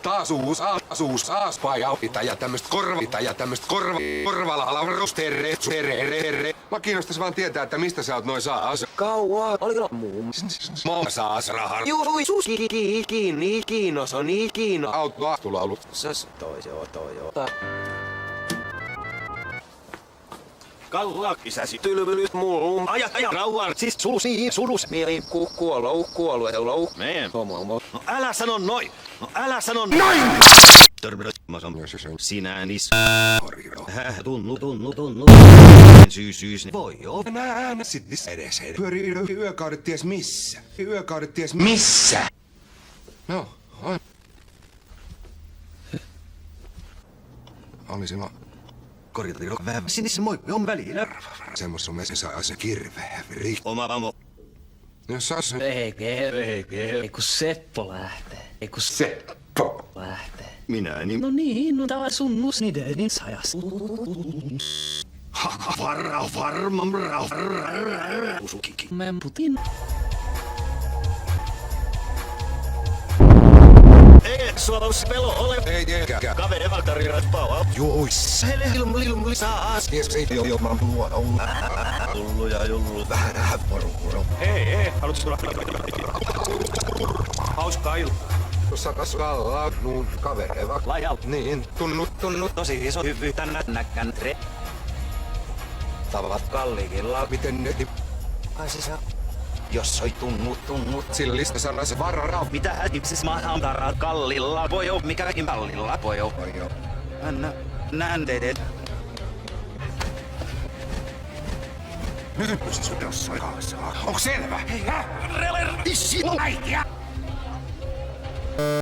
Taasuus, aaspaja, ja tämmöstä korvalauvarus, terre. Mä kiinnostais vaan tietää, että mistä sä oot noin saas. Kauaa, oliko muun? Saas rahan. Juu, sus, kiinnos on niin kiinno. Autulaulut. Toi joo. Kalla isäsi tylvylyt mullum. Aja, rauhan, siis sulus. Mieli kuollu. Meen. Homo. No älä sano noin. Noin! Törmälä, mä sanon. Sinä nis. Tunnu. Syys. Voi joo. Nää sittis edes. Pyörii yökaudet ties missä. No, oi. Oli silloin Korjatiro vähän sinissä moi on välillä. semmossa meissä saa se kirveä. Oma vamo. Jos saas Ei kun Seppo lähtee. Minä niin. No niin, no tää sunnus niiden niin sajas. Varmam. Usukiki. Memputin. Ei suolaus pelo ole. ei tiedäkään. Kaveri valtari raspaa. Juuis. Lilum saas. Ties ei jo mä luon. Jullu. Vähän porukuro. Hei, haluatko tulla? Hauskaa iltaa. Tuossa kasvalla nuun kavereva. Lajalt. Niin, tunnu. Tosi iso hyvyyttä näkkän. Tavat kallikilla. Miten ne Kai se saa. Jos soi tunnut. sillä lista sanas varra. Mitä hätipsis maahan taraa kallilla? Voi oo, mikäkin pallilla? Voi oo. Näen teidät. Nyt pystyt jossain kanssa. Onko selvä? Hei, Reler, issi, äitiä!